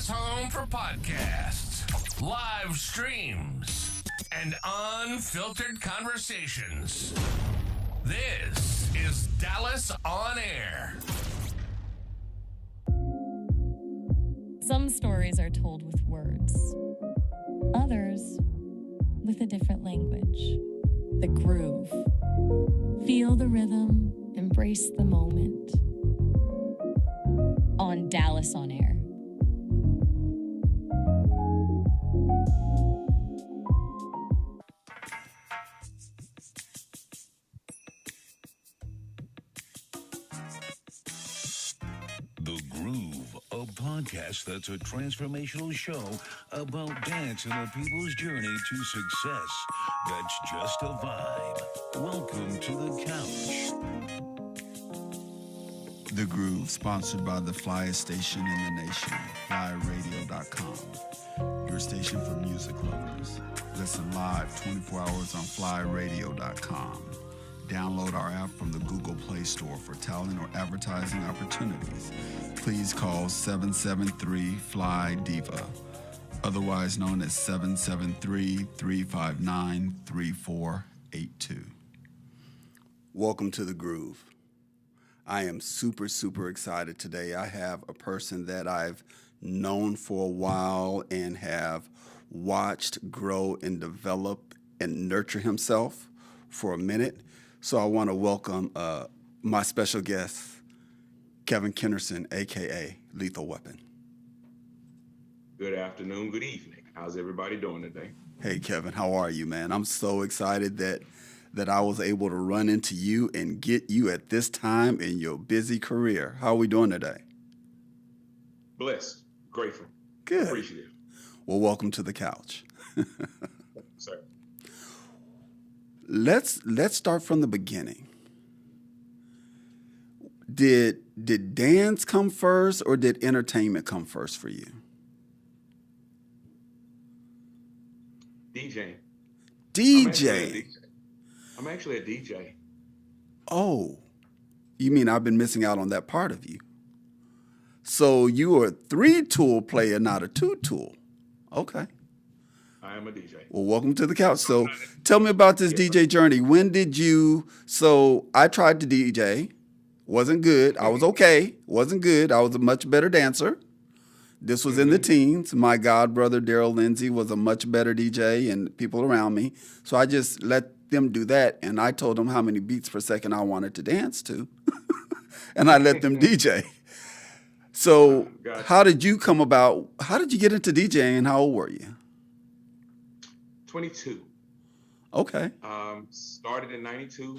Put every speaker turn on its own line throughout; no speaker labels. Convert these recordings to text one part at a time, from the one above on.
Dallas home for podcasts, live streams, and unfiltered conversations. This is Dallas On Air.
Some stories are told with words, others with a different language. The groove. Feel the rhythm, embrace the moment. On Dallas On Air.
The Groove, a podcast that's a transformational show about dance and a people's journey to success. That's just a vibe. Welcome to the couch.
The Groove, sponsored by the flyest station in the nation, flyradio.com. Your station for music lovers. Listen live 24 hours on flyradio.com. Download our app from the Google Play Store for talent or advertising opportunities. Please call 773-FLY-DIVA, otherwise known as 773-359-3482. Welcome to The Groove. I am super excited today. I have a person that I've known for a while and have watched grow and develop and nurture himself for a minute. So I want to welcome my special guest, Kevin Kennerson, a.k.a. Lethal Weapon.
Good afternoon, good evening. How's everybody doing today?
Hey, Kevin, how are you, man? I'm so excited that I was able to run into you and get you at this time in your busy career. How are we doing today?
Blessed, grateful,
good,
appreciative.
Well, welcome to the couch.
Sir.
Let's start from the beginning. Did dance come first or did entertainment come first for you?
DJing.
DJ.
I'm actually a DJ.
Oh, you mean I've been missing out on that part of you? So you are a 3-tool player, not a 2-tool. Okay.
I am a DJ.
Well, welcome to the couch. So tell me about this DJ journey. When did you, so I tried to DJ, wasn't good. I was okay, wasn't good. I was a much better dancer. This was in the teens. My god brother, Daryl Lindsay, was a much better DJ and people around me. So I just let them do that. And I told them how many beats per second I wanted to dance to. And I let them DJ. So how did you come about, how did you get into DJing and how old were you?
22.
Okay.
Started in 92,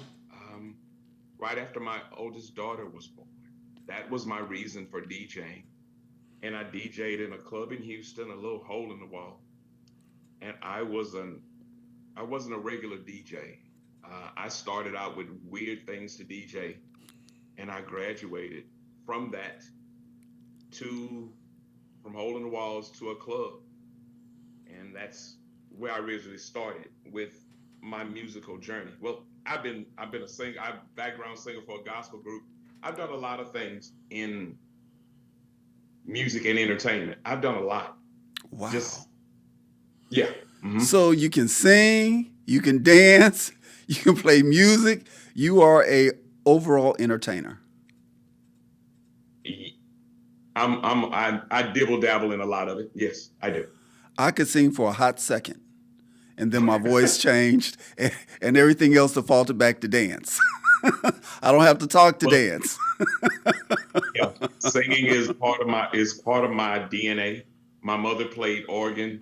right after my oldest daughter was born. That was my reason for DJing. And I DJ'd in a club in Houston, a little hole in the wall. And I wasn't a regular DJ. I started out with weird things to DJ, and I graduated from that from hole in the walls to a club. And that's where I originally started with my musical journey. Well, I've been a singer, I'm a background singer for a gospel group. I've done a lot of things in music and entertainment. I've done a lot.
Wow.
Yeah. Mm-hmm.
So you can sing, you can dance, you can play music. You are a overall entertainer.
I dibble dabble in a lot of it. Yes, I do.
I could sing for a hot second, and then my voice changed, and everything else defaulted back to dance. I don't have to talk to dance.
Yeah, singing is part of my DNA. My mother played organ,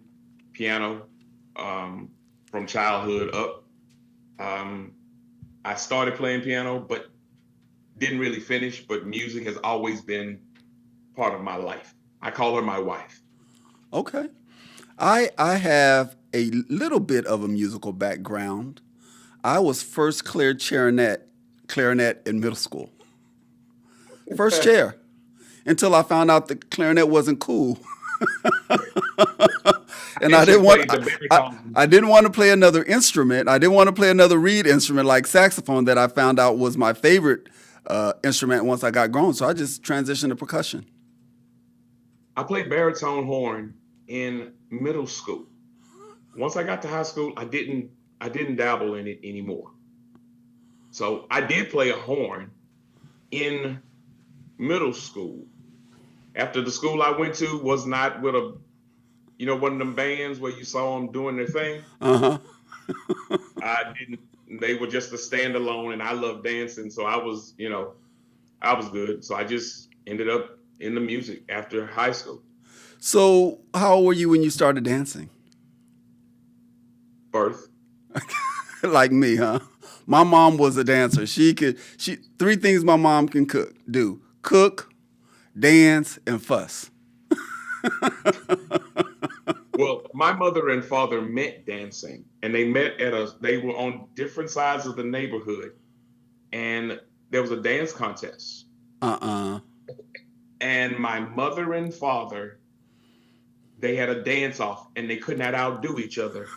piano, from childhood up. I started playing piano, but didn't really finish. But music has always been part of my life. I call her my wife.
Okay. I have a little bit of a musical background. I was first cleared clarinet in middle school. First chair. Until I found out the clarinet wasn't cool. And I didn't want to play another instrument. I didn't want to play another reed instrument like saxophone that I found out was my favorite instrument once I got grown. So I just transitioned to percussion.
I played baritone horn in middle school. Once I got to high school, I didn't dabble in it anymore. So I did play a horn in middle school. After the school I went to was not with one of them bands where you saw them doing their thing.
Uh-huh.
I didn't. They were just a standalone, and I love dancing, so I was good. So I just ended up in the music after high school.
So how old were you when you started dancing?
Birth.
Like me, huh? My mom was a dancer. Three things my mom can do: cook, dance, and fuss.
Well, my mother and father met dancing, and they were on different sides of the neighborhood, and there was a dance contest. And my mother and father, they had a dance off, and they could not outdo each other.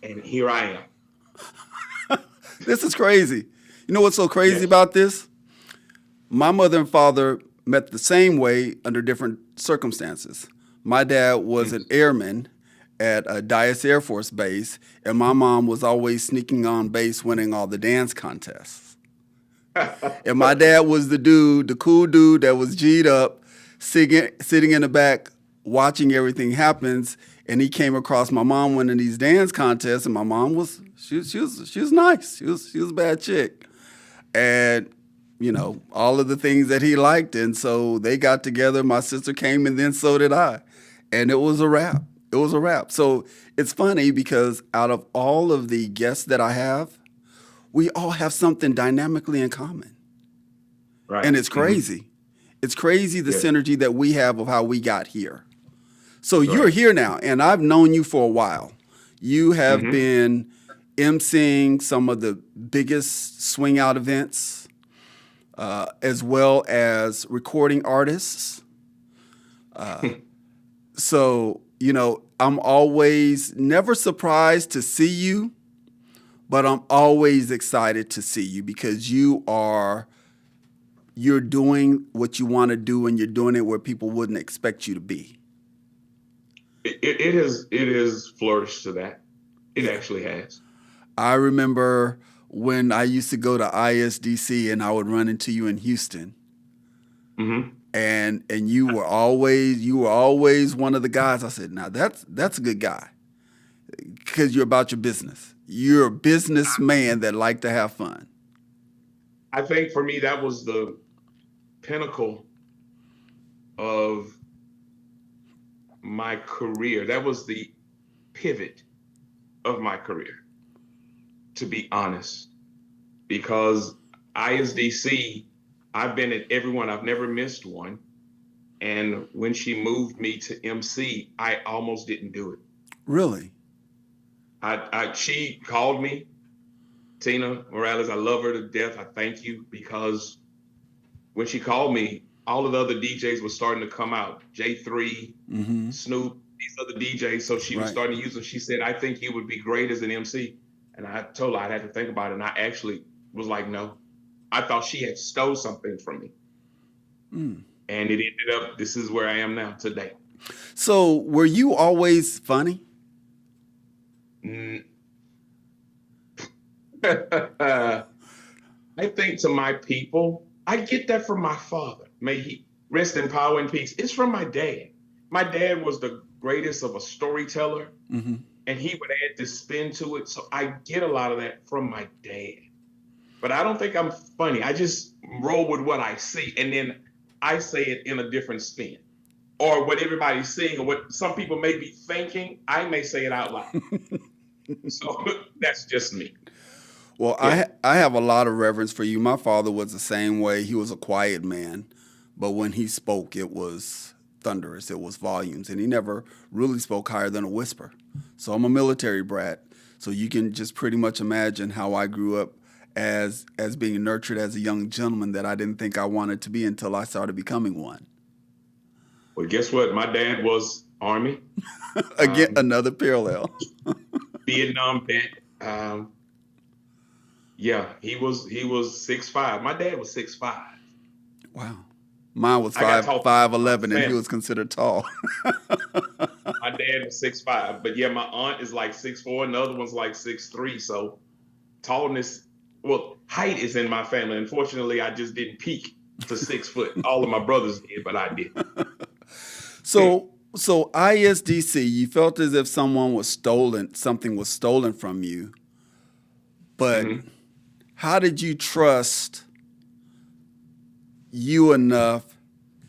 And here I am.
This is crazy. You know what's so crazy about this? My mother and father met the same way under different circumstances. My dad was an airman at a Dias Air Force Base, and my mom was always sneaking on base winning all the dance contests. And my dad was the cool dude that was G'd up, sitting in the back watching everything happens, and he came across my mom winning these dance contests, and my mom was nice. She was a bad chick. And all of the things that he liked. And so they got together. My sister came, and then so did I. And it was a wrap. It was a wrap. So it's funny because out of all of the guests that I have, we all have something dynamically in common.
Right.
And it's crazy. Mm-hmm. It's crazy the synergy that we have of how we got here. So you're here now, and I've known you for a while. You have been emceeing some of the biggest swing out events, as well as recording artists. So, I'm always never surprised to see you, but I'm always excited to see you because you're doing what you want to do, and you're doing it where people wouldn't expect you to be.
It has flourished to that. It actually has.
I remember when I used to go to ISDC and I would run into you in Houston. Mm-hmm. And you were always one of the guys. I said, now that's a good guy, because you're about your business. You're a businessman that liked to have fun.
I think for me that was the pinnacle of my career. That was the pivot of my career, to be honest, because ISDC, I've been at everyone. I've never missed one. And when she moved me to MC, I almost didn't do it.
Really?
She called me, Tina Morales. I love her to death. I thank you, because when she called me, all of the other DJs were starting to come out. J3, Snoop, these other DJs. So she was starting to use them. She said, I think you would be great as an MC. And I told her I'd have to think about it. And I actually was like, no. I thought she had stole something from me. And it ended up, this is where I am now today.
So were you always funny?
I think to my people, I get that from my father. May he rest in power and peace. It's from my dad. My dad was the greatest of a storyteller, and he would add this spin to it. So I get a lot of that from my dad. But I don't think I'm funny. I just roll with what I see, and then I say it in a different spin. Or what everybody's seeing, or what some people may be thinking, I may say it out loud. So that's just me.
Well, yeah. I have a lot of reverence for you. My father was the same way. He was a quiet man, but when he spoke, it was thunderous. It was volumes, and he never really spoke higher than a whisper. So I'm a military brat, so you can just pretty much imagine how I grew up as being nurtured as a young gentleman that I didn't think I wanted to be until I started becoming one.
Well, guess what? My dad was Army.
Again, another parallel.
Vietnam vet. Yeah, he was 6'5". My dad was 6'5".
Wow. Mine was
I got taught
5'11", and he
family.
was considered tall.
My dad was 6'5", but yeah, my aunt is like 6'4", and the other one's like 6'3". So tallness, well, height is in my family. Unfortunately, I just didn't peak to 6 foot. All of my brothers did, but I did.
So ISDC, you felt as if something was stolen from you, but
Mm-hmm.
how did you trust you enough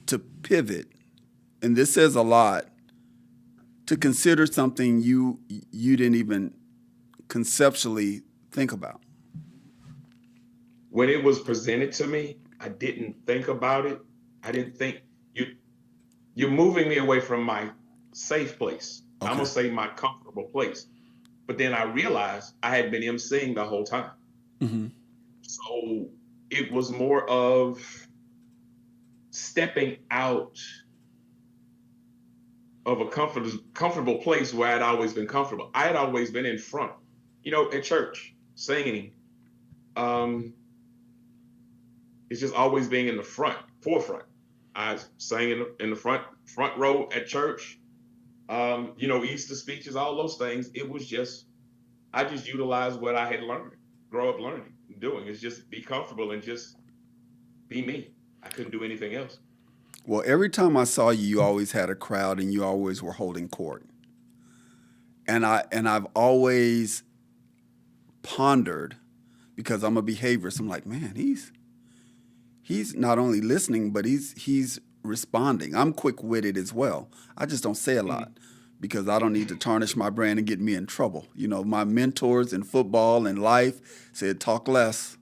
to pivot? And this says a lot, to consider something you didn't even conceptually think about.
When it was presented to me, I didn't think about it. I didn't think you're moving me away from my safe place. I'm
Okay.
gonna say my comfortable place. But then I realized I had been emceeing the whole time.
Mm-hmm.
So it was more of stepping out of a comfortable place where I'd always been comfortable. I had always been in front, at church, singing. It's just always being in the forefront. I sang in the front row at church. Easter speeches, all those things. It was just, I just utilized what I had learned, grow up learning, doing. It's just be comfortable and just be me. I couldn't do anything else.
Well, every time I saw you, you always had a crowd and you always were holding court. And I've always pondered, because I'm a behaviorist, I'm like, man, he's not only listening, but he's responding. I'm quick-witted as well. I just don't say a lot because I don't need to tarnish my brand and get me in trouble. My mentors in football and life said, talk less,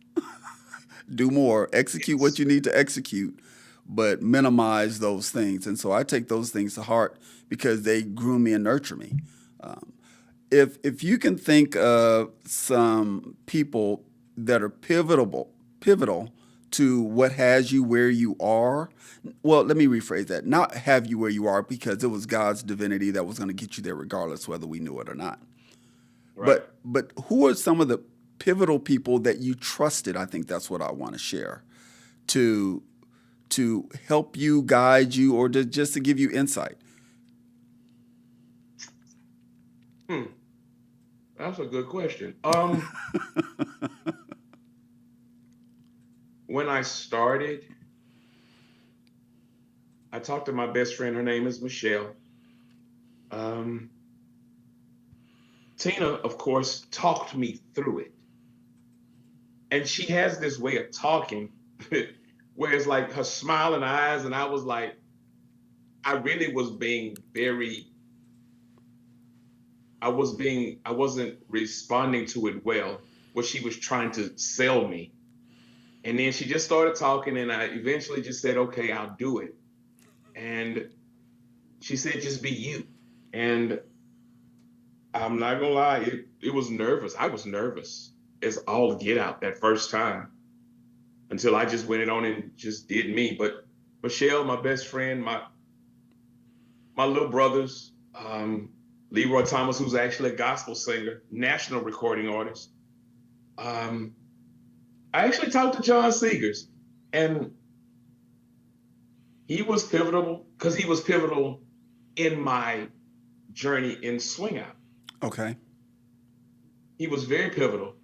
do more, execute what you need to execute, but minimize those things. And so I take those things to heart because they groom me and nurture me. If you can think of some people that are pivotal to what has you where you are, well, let me rephrase that. Not have you where you are, because it was God's divinity that was going to get you there regardless whether we knew it or not.
Right.
But who are some of the pivotal people that you trusted? I think that's what I want to share, to help you, guide you, or just to give you insight.
That's a good question. When I started, I talked to my best friend. Her name is Michelle. Tina, of course, talked me through it. And she has this way of talking where it's like her smiling eyes, and I was like, I really was being I wasn't responding to it well, what she was trying to sell me. And then she just started talking, and I eventually just said, okay, I'll do it. And she said, just be you. And I'm not gonna lie, it was nervous. I was nervous as all get out that first time, until I just went on and just did me. But Michelle, my best friend, my little brothers, Leroy Thomas, who's actually a gospel singer, national recording artist. I actually talked to John Seegers, and he was pivotal because he was pivotal in my journey in Swing Out.
Okay.
He was very pivotal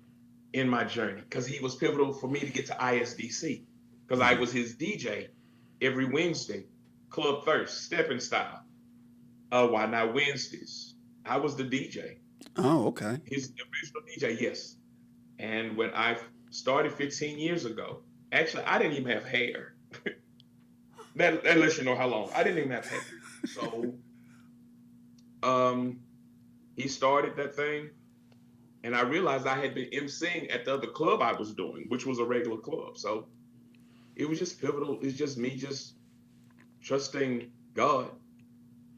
in my journey because he was pivotal for me to get to ISDC, because I was his DJ every Wednesday, Club Thirst, Stepping Style, Why Not Wednesdays. I was the DJ.
Oh, okay.
His original DJ, yes. And when I started 15 years ago, actually, I didn't even have hair. that lets you know how long. I didn't even have hair. So he started that thing, and I realized I had been emceeing at the other club I was doing, which was a regular club. So it was just pivotal. It's just me just trusting God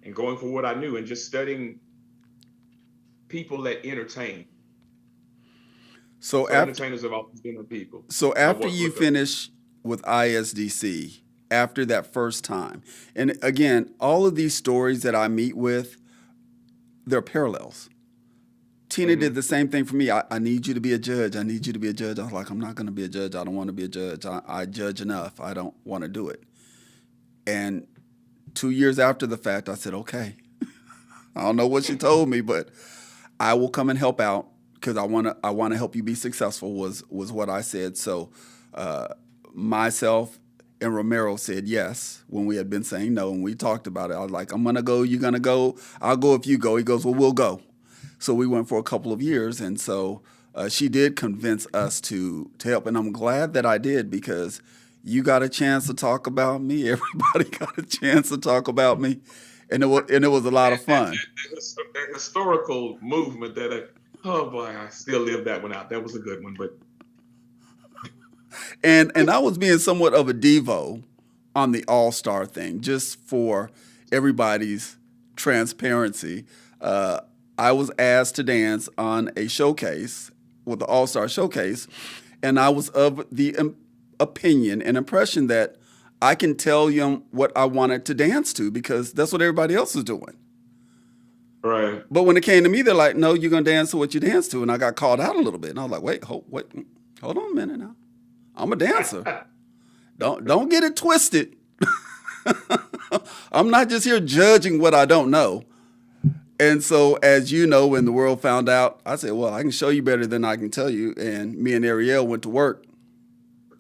and going for what I knew and just studying people that entertain. So entertainers have always been the people.
So after you finish with ISDC, after that first time, and again, all of these stories that I meet with, they're parallels. Tina did the same thing for me. I need you to be a judge. I need you to be a judge. I was like, I'm not going to be a judge. I don't want to be a judge. I judge enough. I don't want to do it. And 2 years after the fact, I said, okay, I don't know what she told me, but I will come and help out because I want to help you be successful was what I said. So myself and Romero said yes when we had been saying no, and we talked about it. I was like, I'm going to go, you're going to go, I'll go if you go. He goes, well, we'll go. So we went for a couple of years, and so she did convince us to help, and I'm glad that I did because you got a chance to talk about me. Everybody got a chance to talk about me, and it was a lot of fun.
The historical movement that, oh boy, I still live that one out. That was a good one, but.
And I was being somewhat of a Devo on the All-Star thing, just for everybody's transparency. I was asked to dance on a showcase with the All-Star Showcase, and I was of the opinion and impression that I can tell you what I wanted to dance to because that's what everybody else is doing.
Right.
But when it came to me, they're like, no, you're going to dance to what you dance to. And I got called out a little bit. And I was like, wait, hold on a minute now. I'm a dancer. Don't get it twisted. I'm not just here judging what I don't know. And so, as you know, when the world found out, I said, well, I can show you better than I can tell you. And me and Ariel went to work.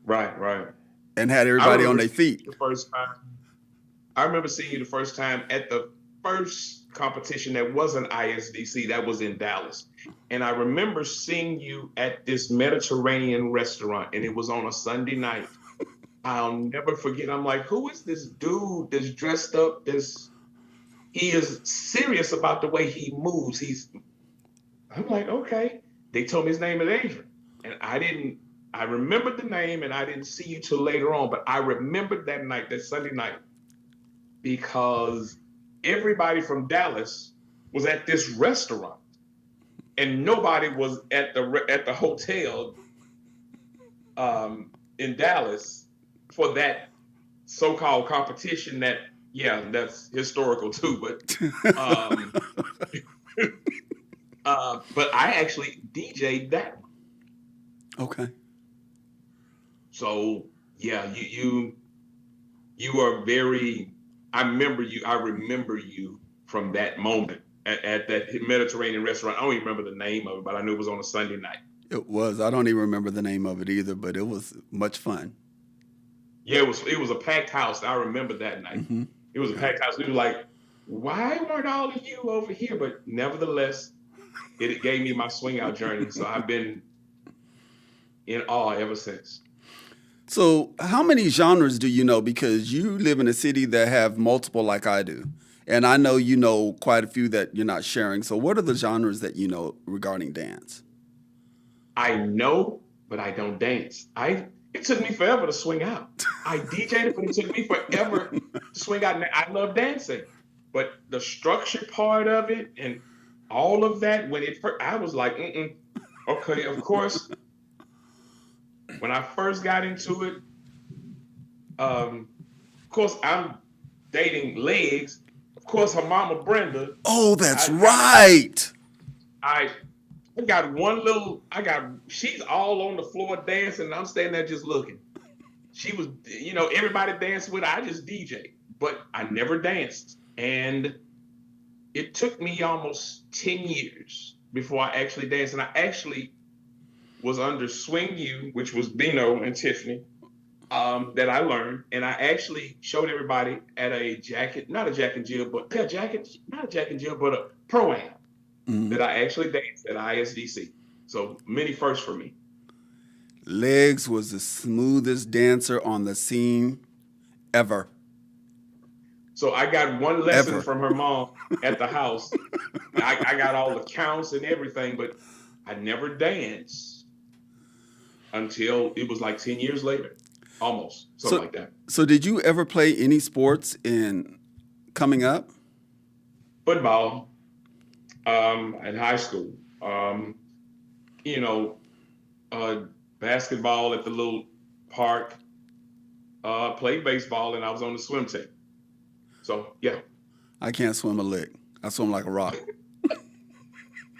Right.
And had everybody on their feet.
The first time. I remember seeing you the first time at the first competition that wasn't ISDC. That was in Dallas. And I remember seeing you at this Mediterranean restaurant, and it was on a Sunday night. I'll never forget. I'm like, who is this dude that's dressed up? He is serious about the way he moves. I'm like, okay. They told me his name is Adrian. And I remembered the name, and I didn't see you till later on, but I remembered that night, that Sunday night, because everybody from Dallas was at this restaurant. And nobody was at the hotel in Dallas for that so-called competition that's historical too. But I actually DJ'd that one.
Okay.
So yeah, you are very. I remember you from that moment. At that Mediterranean restaurant. I don't even remember the name of it, but I knew it was on a Sunday night.
It was. I don't even remember the name of it either, but it was much fun.
Yeah, it was a packed house. I remember that night. Mm-hmm. It was a packed house. We were like, why weren't all of you over here? But nevertheless, it gave me my swing out journey. So I've been in awe ever since.
So how many genres do you know? Because you live in a city that have multiple like I do. And I know you know quite a few that you're not sharing. So what are the genres that you know regarding dance?
I know, but I don't dance. It took me forever to swing out. I DJ'd it, but it took me forever to swing out. I love dancing, but the structure part of it and all of that, I was like, okay, of course. When I first got into it, of course, I'm dating Legs. Of course, her mama Brenda.
Oh, that's right.
I got she's all on the floor dancing, and I'm standing there just looking. She was, everybody danced with her. I just DJ, but I never danced. And it took me almost 10 years before I actually danced. And I actually was under Swing U, which was Bino and Tiffany, that I learned. And I actually showed everybody at a not a Jack and Jill, but a Pro-Am that I actually danced at ISDC. So many firsts for me.
Legs was the smoothest dancer on the scene ever.
So I got one lesson from her mom at the house. I got all the counts and everything, but I never danced until it was like 10 years later, almost, something like that.
So did you ever play any sports in coming up?
Football in high school. Basketball at the little park. Played baseball, and I was on the swim team. So, yeah.
I can't swim a lick. I swim like a rock.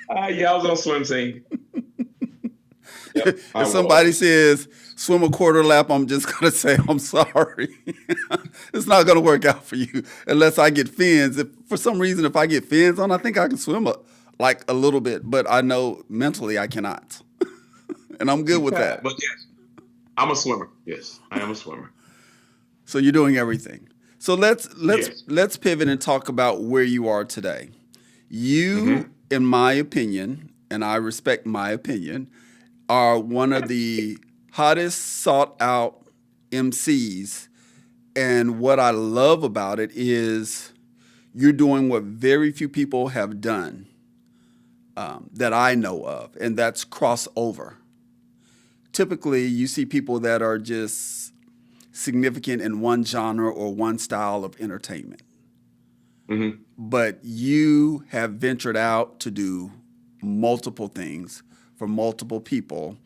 Yeah, I was on the swim team. Yep,
If somebody says swim a quarter lap, I'm just going to say, I'm sorry. It's not going to work out for you unless I get fins. If for some reason, if I get fins on, I think I can swim a little bit, but I know mentally I cannot. And I'm good with that.
But yes, I'm a swimmer. Yes, I am a swimmer.
So you're doing everything. So let's
Yes.
pivot and talk about where you are today. You, in my opinion, and I respect my opinion, are one of the hottest sought out MCs. And what I love about it is you're doing what very few people have done that I know of, and that's crossover. Typically, you see people that are just significant in one genre or one style of entertainment.
Mm-hmm.
But you have ventured out to do multiple things for multiple people.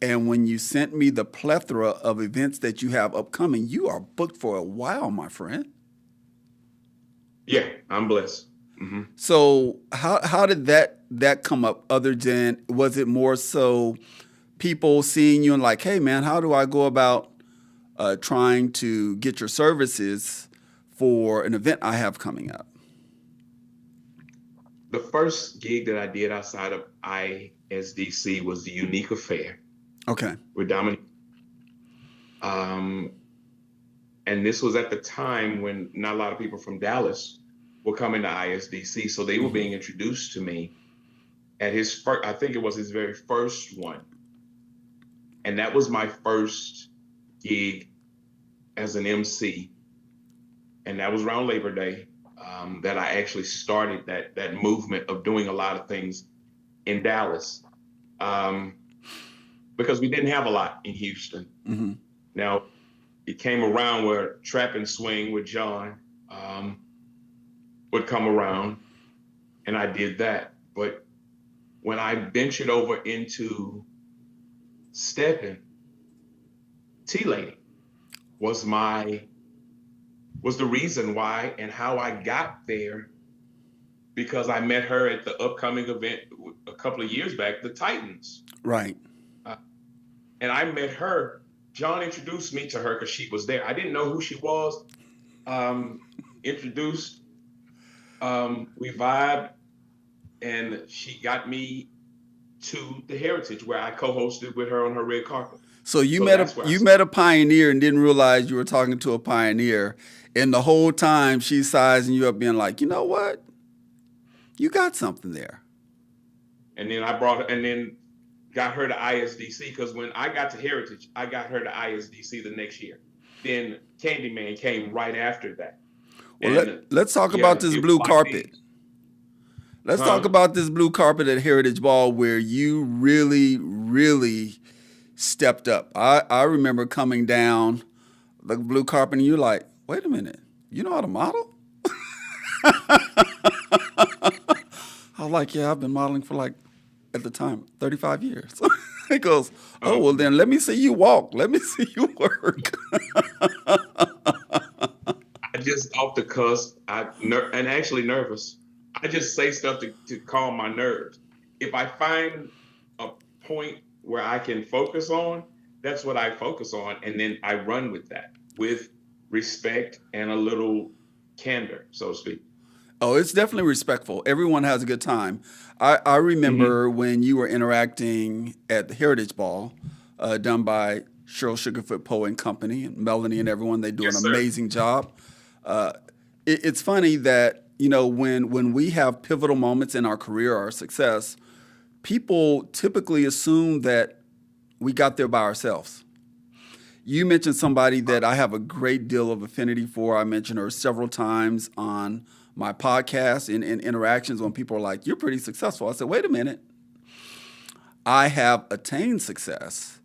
And when you sent me the plethora of events that you have upcoming, you are booked for a while, my friend.
Yeah, I'm blessed. Mm-hmm.
So how did that come up? Other than, was it more so people seeing you and like, hey man, how do I go about trying to get your services for an event I have coming up?
The first gig that I did outside of ISDC was the Unique Affair
Okay.
with Dominique. And this was at the time when not a lot of people from Dallas were coming to ISDC. So they were being introduced to me at his first, I think it was his very first one. And that was my first gig as an MC. And that was around Labor Day that I actually started that movement of doing a lot of things in Dallas. Because we didn't have a lot in Houston.
Mm-hmm.
Now, it came around where Trap and Swing with John would come around, and I did that. But when I ventured over into stepping, T-Lady was the reason why and how I got there, because I met her at the upcoming event a couple of years back, the Titans.
Right.
And I met her. John introduced me to her because she was there. I didn't know who she was. Introduced, we vibed, and she got me to the Heritage where I co-hosted with her on her red carpet.
So you met a pioneer and didn't realize you were talking to a pioneer, and the whole time she's sizing you up, being like, you know what, you got something there.
And then got her to ISDC, because when I got to Heritage, I got her to ISDC the next year. Then Candyman came right after that.
Well, let's talk about this blue carpet. Let's talk about this blue carpet at Heritage Ball where you really, really stepped up. I remember coming down the blue carpet and you're like, wait a minute, you know how to model? I was like, yeah, I've been modeling for at the time, 35 years. He goes, oh, well then let me see you walk. Let me see you work.
I just off the cusp, and actually nervous. I just say stuff to calm my nerves. If I find a point where I can focus on, that's what I focus on. And then I run with that, with respect and a little candor, so to speak.
Oh, it's definitely respectful. Everyone has a good time. I remember when you were interacting at the Heritage Ball, done by Cheryl Sugarfoot Poe and Company, and Melanie and everyone. They do an amazing job. It's funny that, when we have pivotal moments in our career, our success, people typically assume that we got there by ourselves. You mentioned somebody that I have a great deal of affinity for. I mentioned her several times on my podcast and in interactions when people are like, you're pretty successful. I said, wait a minute. I have attained success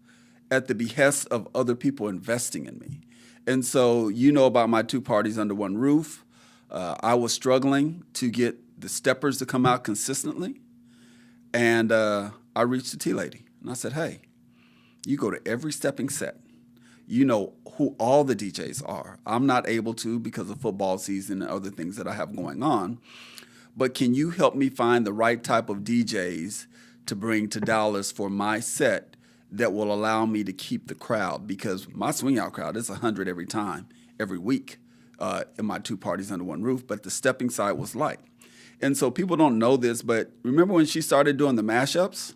at the behest of other people investing in me. And so about my two parties under one roof. I was struggling to get the steppers to come out consistently. And I reached the T-Lady. And I said, hey, you go to every stepping set. You know who all the DJs are. I'm not able to because of football season and other things that I have going on. But can you help me find the right type of DJs to bring to Dallas for my set that will allow me to keep the crowd, because my swing out crowd is 100 every time, every week, in my 2 parties under one roof, but the stepping side was light. And so people don't know this, but remember when she started doing the mashups?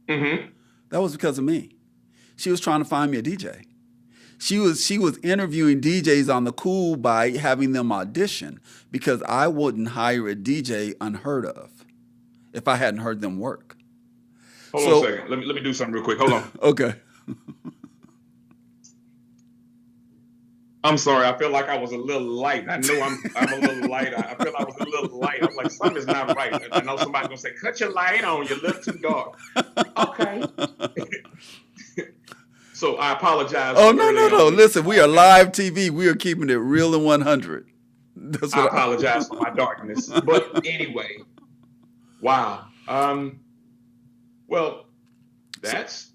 Mm-hmm.
That was because of me. She was trying to find me a DJ. She was interviewing DJs on the cool by having them audition, because I wouldn't hire a DJ unheard of if I hadn't heard them work.
Hold on a second. Let me do something real quick. Hold on.
Okay.
I'm sorry. I feel like I was a little light. I know I'm a little light. I feel I was a little light. I'm like, something's not right. I know somebody's gonna say, "Cut your light on. You're a little too dark." Okay. So I apologize.
Oh, no. Listen, we are live TV. We are keeping it real and 100.
I apologize for my darkness. But anyway, wow. Well, that's.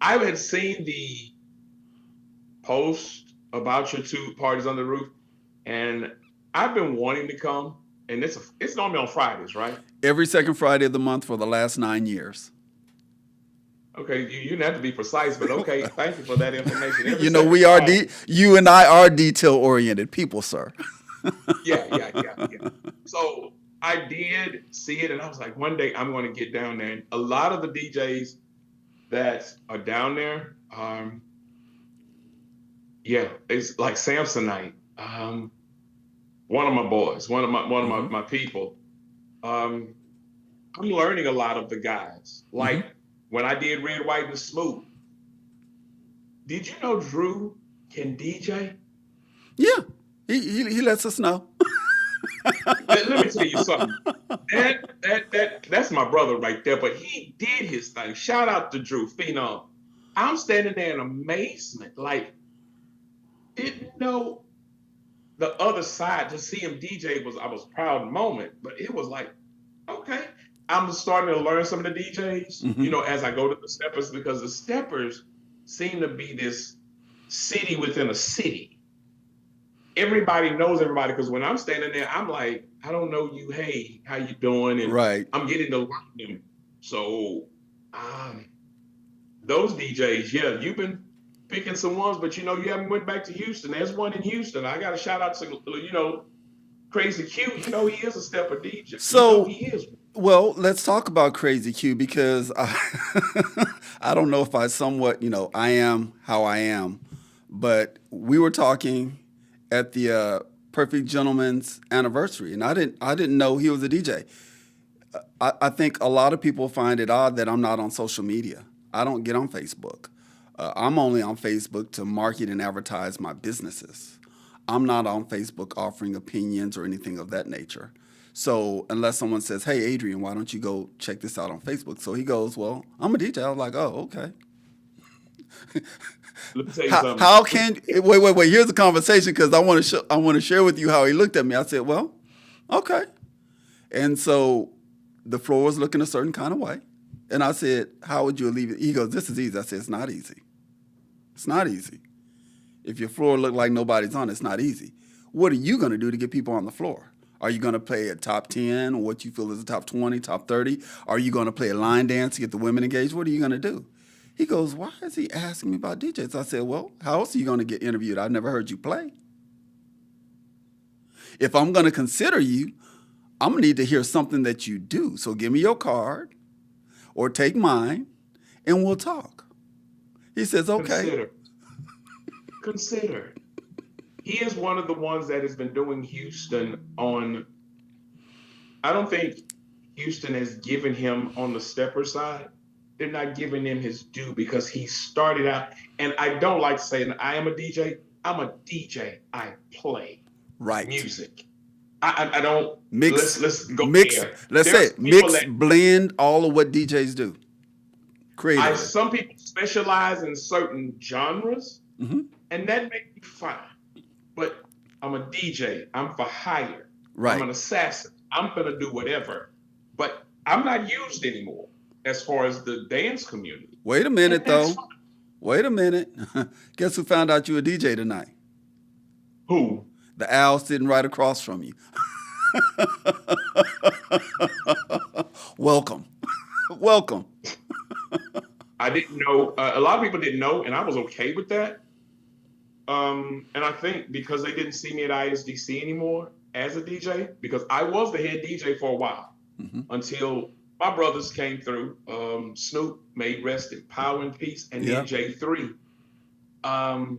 I had seen the post about your 2 parties on the roof, and I've been wanting to come. And it's normally on Fridays, right?
Every second Friday of the month for the last 9 years.
Okay, you didn't have to be precise, but okay, thank you for that information.
You know, we are you and I are detail-oriented people, sir.
Yeah. So I did see it, and I was like, one day I'm going to get down there. And a lot of the DJs that are down there, it's like Samsonite. One of my boys, one of my people. I'm learning a lot of the guys, like. When I did Red, White, and Smooth, did you know Drew can DJ?
Yeah, he lets us know.
Let me tell you something. That's my brother right there, but he did his thing. Shout out to Drew Phenom. I'm standing there in amazement, like, didn't know the other side. To see him DJ I was a proud moment, but it was like, okay. I'm starting to learn some of the DJs, you know, as I go to the Steppers, because the Steppers seem to be this city within a city. Everybody knows everybody, because when I'm standing there, I'm like, I don't know you. Hey, how you doing? And
right.
I'm getting to learn them. So those DJs, yeah, you've been picking some ones, but, you know, you haven't went back to Houston. There's one in Houston. I got to shout out to, you know, Crazy Q. You know, he is a Stepper DJ.
So,
you know, he is.
Well, let's talk about Crazy Q, because I don't know if I somewhat, you know, I am how I am, but we were talking at the Perfect Gentleman's anniversary, and I didn't know he was a DJ. I think a lot of people find it odd that I'm not on social media. I don't get on Facebook. I'm only on Facebook to market and advertise my businesses. I'm not on Facebook offering opinions or anything of that nature. So unless someone says, "Hey, Adrian, why don't you go check this out on Facebook?" So he goes, "Well, I'm a DJ." I was like, "Oh, okay."
Let me tell you something.
How can wait? Here's the conversation, because I want to share with you how he looked at me. I said, "Well, okay," and so the floor was looking a certain kind of way, and I said, "How would you leave it?" He goes, "This is easy." I said, "It's not easy. It's not easy. If your floor look like nobody's on, it's not easy. What are you going to do to get people on the floor? Are you going to play a top 10 or what you feel is a top 20, top 30? Are you going to play a line dance to get the women engaged? What are you going to do?" He goes, "Why is he asking me about DJs?" I said, "Well, how else are you going to get interviewed? I've never heard you play. If I'm going to consider you, I'm going to need to hear something that you do. So give me your card or take mine and we'll talk." He says, "Okay."
Consider. He is one of the ones that has been doing Houston on. I don't think Houston has given him on the Stepper side. They're not giving him his due, because he started out, and I don't like saying I am a DJ. I'm a DJ. I play music. I don't
mix.
Let's go
mix.
there.
Let's say mix, blend all of what DJs do. Creative.
Some people specialize in certain genres, and that makes me fine. But I'm a DJ. I'm for hire.
Right.
I'm an assassin. I'm going to do whatever. But I'm not used anymore as far as the dance community.
Wait a minute, though. Wait a minute. Guess who found out you were a DJ tonight?
Who?
The owl sitting right across from you. Welcome. Welcome.
I didn't know. A lot of people didn't know, and I was okay with that. And I think because they didn't see me at ISDC anymore as a DJ, because I was the head DJ for a while until my brothers came through. Snoop made rest in power and peace, and then J3. I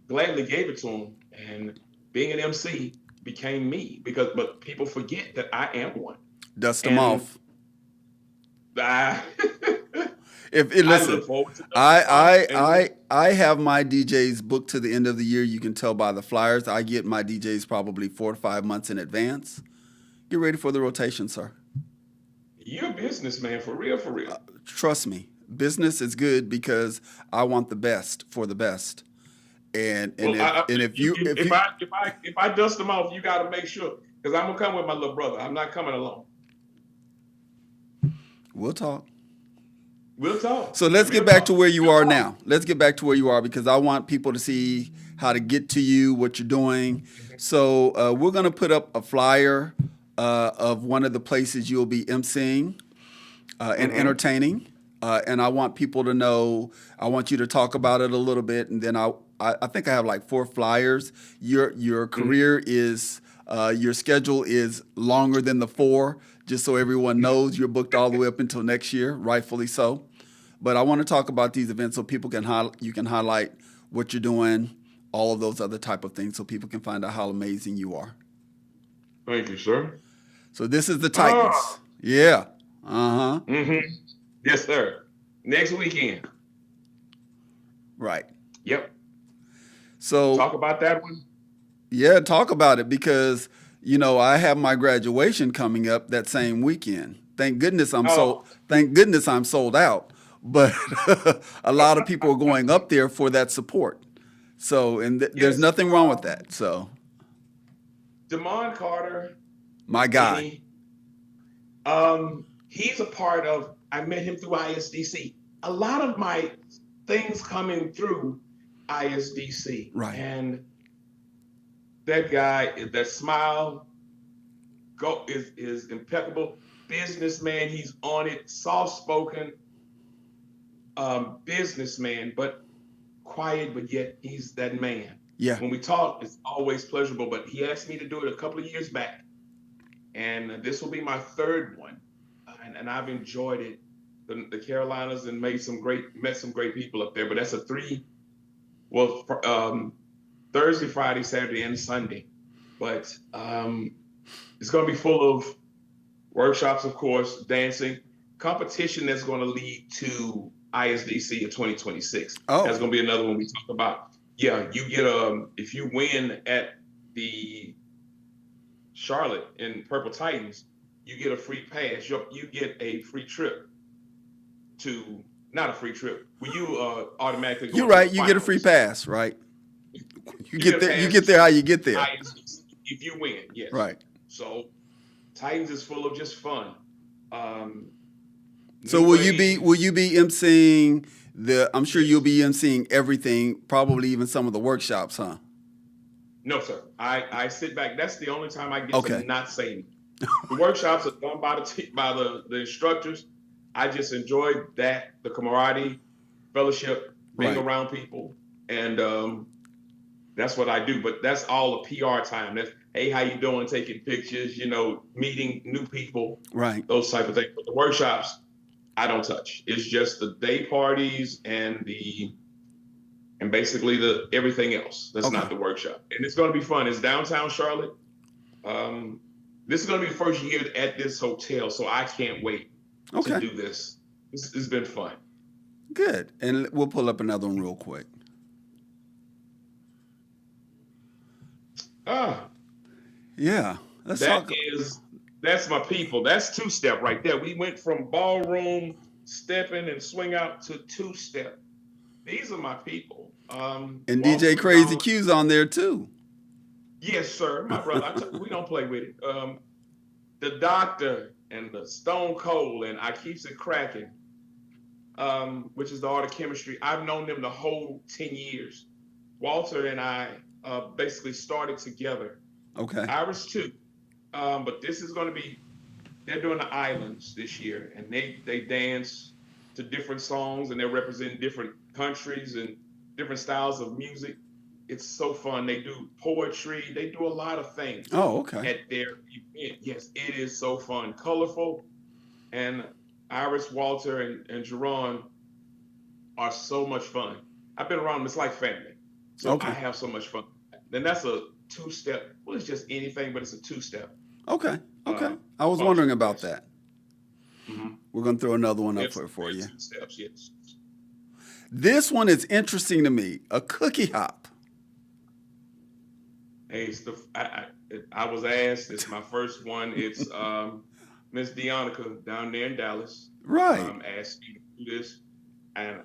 gladly gave it to him, and being an MC became me but people forget that I am one.
Dust them off.
Listen,
I look
forward to
I have my DJs booked to the end of the year. You can tell by the flyers. I get my DJs probably 4 to 5 months in advance. Get ready for the rotation, sir.
You're a businessman, for real, for real.
Trust me, business is good because I want the best for the best. If I dust them off, you got to make sure, because I'm gonna come with my little brother. I'm not coming alone. We'll talk.
So
let's get back to where you are now. Let's get back to where you are, because I want people to see how to get to you, what you're doing. So we're going to put up a flyer of one of the places you'll be emceeing and entertaining. And I want people to know, I want you to talk about it a little bit. And then I think I have like 4 flyers. Your career is, your schedule is longer than the 4. Just so everyone knows, you're booked all the way up until next year, rightfully so. But I want to talk about these events so people you can highlight what you're doing, all of those other type of things, so people can find out how amazing you are.
Thank you, sir.
So this is the Titans. Yeah.
Yes, sir. Next weekend.
Right.
Yep.
So
talk about that one.
Yeah, talk about it, because I have my graduation coming up that same weekend. Thank goodness I'm sold out. But a lot of people are going up there for that support. So, there's nothing wrong with that. So,
Damon Carter,
my guy.
He's a part of. I met him through ISDC. A lot of my things coming through ISDC,
right?
And that guy, that smile, is impeccable. Businessman, he's on it. Soft-spoken, businessman, but quiet, but yet he's that man.
Yeah.
When we talk, it's always pleasurable. But he asked me to do it a couple of years back, and this will be my 3rd one, and I've enjoyed it. The Carolinas, and met some great people up there. But that's a 3. Well, Thursday, Friday, Saturday, and Sunday. But it's going to be full of workshops, of course, dancing, competition that's going to lead to ISDC in 2026. That's going to be another one we talk about. Yeah, you get if you win at the Charlotte in Purple Titans, you get a free pass. You get a free trip to, not a free trip. When you automatically go.
You're right. You get a free pass, right? You get there. You get there how you get there.
ISDC, if you win, yes.
Right.
So Titans is full of just fun.
So will you be emceeing I'm sure you'll be emceeing everything, probably even some of the workshops, huh?
No, sir. I sit back. That's the only time I get to not say anything. The workshops are done by the instructors. I just enjoy that, the camaraderie, fellowship, being around people, and that's what I do. But that's all a PR time. That's, hey, how you doing? Taking pictures, meeting new people,
right?
Those type of things. But the workshops, I don't touch. It's just the day parties and basically the everything else. That's not the workshop. And it's going to be fun. It's downtown Charlotte. This is going to be the first year at this hotel, so I can't wait to do this. It's been fun.
Good. And we'll pull up another one real quick. Yeah.
That's my people. That's 2-step right there. We went from ballroom, stepping and swing out to 2-step. These are my people.
And DJ Crazy Q's on there too.
Yes, sir. My brother. We don't play with it. The Doctor and the Stone Cold and I Keeps It Cracking, which is the art of chemistry. I've known them the whole 10 years. Walter and I basically started together.
Okay.
Iris too. But this is going to be they're doing the islands this year, and they dance to different songs, and they're representing different countries and different styles of music. It's so fun. They do poetry. They do a lot of things
Oh, okay.
at their event. Yes, it is so fun, colorful, and Iris, Walter, and Jerron are so much fun. I've been around them. It's like family. So
Okay.
I have so much fun. Then that's a two-step. Well, it's just anything, but it's a two-step.
Okay. Okay. I was
function,
wondering about
yes.
that.
Mm-hmm.
We're going to throw another one up
It's
for you.
two steps, yes.
This one is interesting to me. A cookie hop.
Hey, I was asked. It's my first one. It's Miss Deonica down there in Dallas.
Right.
Asked me to do this, and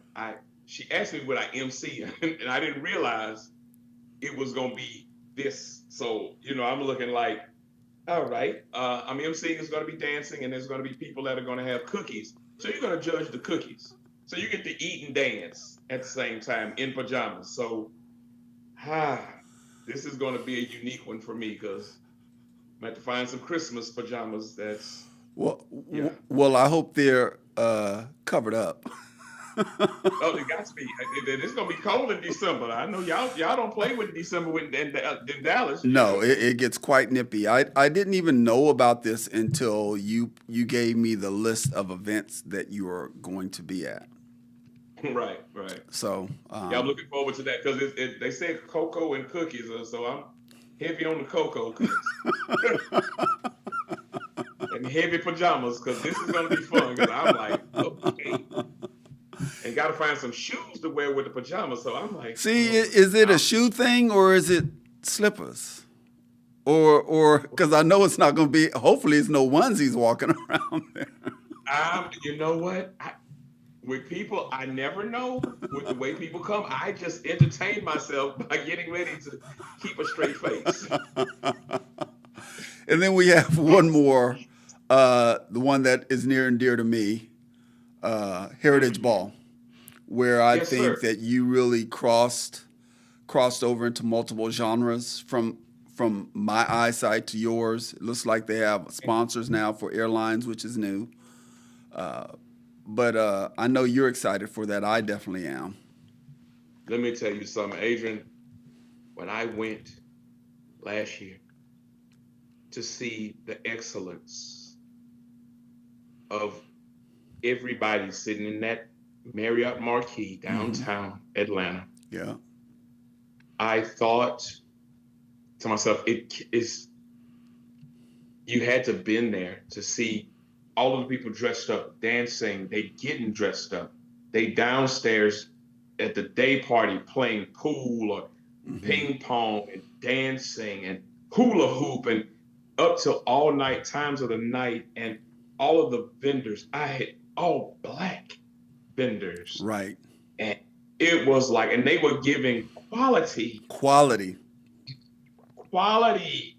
she asked me would I MC, and I didn't realize it was gonna be this. So I'm looking like, all right, I'm MCing. It's gonna be dancing, and there's gonna be people that are gonna have cookies. So you're gonna judge the cookies. So you get to eat and dance at the same time in pajamas. So, this is going to be a unique one for me because I have to find some Christmas pajamas. That's yeah.
Well, I hope they're covered up.
Oh, they got to be. It's going to be cold in December. I know y'all don't play with December in Dallas.
No, it gets quite nippy. I didn't even know about this until you gave me the list of events that you are going to be at.
Right.
So
yeah, I'm looking forward to that because they said cocoa and cookies, so I'm heavy on the cocoa and heavy pajamas because this is gonna be fun. Because I'm like, okay, and got to find some shoes to wear with the pajamas. So I'm like,
see, is it a shoe thing or is it slippers? Or because I know it's not going to be. Hopefully, it's no onesies walking around there.
You know what? With people, I never know with the way people come. I just entertain myself by getting ready to keep a straight face.
And then we have one more, the one that is near and dear to me, Heritage Ball, where I think that you really crossed over into multiple genres from my eyesight to yours. It looks like they have sponsors now for airlines, which is new. But I know you're excited for that. I definitely am.
Let me tell you something, Adrian. When I went last year to see the excellence of everybody sitting in that Marriott Marquis downtown Atlanta,
yeah,
I thought to myself, you had to been there to see all of the people dressed up, dancing, they getting dressed up. They downstairs at the day party playing pool or ping pong and dancing and hula hoop and up till all night times of the night. And all of the vendors, I had all black vendors.
Right.
And it was like, and they were giving quality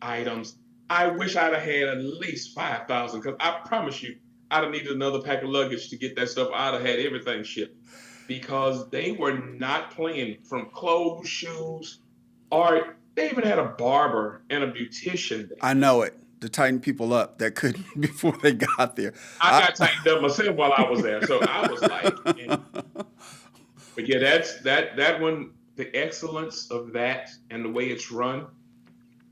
items. I wish I'd have had at least 5,000 because I promise you, I'd have needed another pack of luggage to get that stuff. I'd have had everything shipped because they were not playing from clothes, shoes, art. They even had a barber and a beautician there.
I know it. To tighten people up that couldn't before they got there.
I got tightened up myself while I was there. So I was like, man. But yeah, that one, the excellence of that and the way it's run.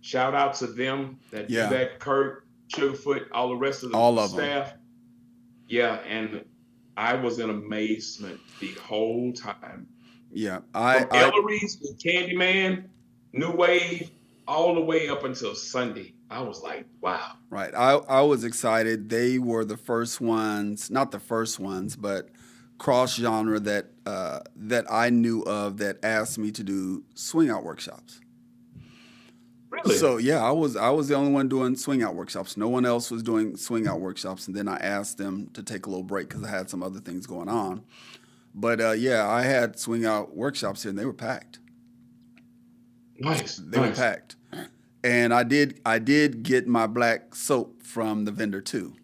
Shout out to them that do that, Kurt, Sugarfoot, all the rest of the staff. Yeah, and I was in amazement the whole time.
Yeah,
From Ellery's to Candyman, New Wave, all the way up until Sunday. I was like, wow.
Right. I was excited. They were the first ones, not the first ones, but cross genre that I knew of that asked me to do swing out workshops.
Really?
So yeah, I was the only one doing swing out workshops. No one else was doing swing out workshops, and then I asked them to take a little break because I had some other things going on. But yeah, I had swing out workshops here, and they were packed.
Nice.
They were packed, and I did get my black soap from the vendor too.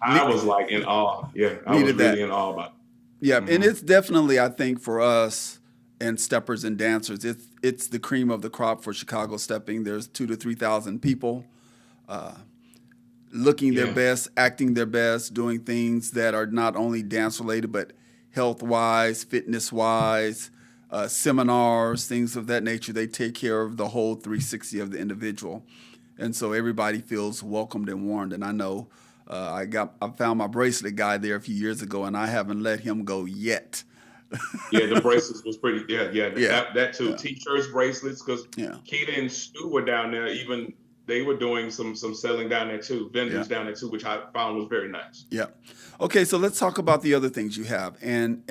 I was like in awe. Yeah, I was really in awe about it.
Yeah, and it's definitely, I think, for us and steppers and dancers, it's the cream of the crop for Chicago stepping. There's 2,000 to 3,000 people. looking their best, acting their best, doing things that are not only dance related, but health wise, fitness wise, seminars, things of that nature. They take care of the whole 360 of the individual. And so everybody feels welcomed and warmed. And I know I found my bracelet guy there a few years ago, and I haven't let him go yet.
Yeah, the bracelets was pretty. Yeah. That too.
Yeah.
T-shirts, bracelets, because Keita and Stu were down there. Even they were doing some selling down there too, vendors down there too, which I found was very nice.
Yeah. Okay, so let's talk about the other things you have, and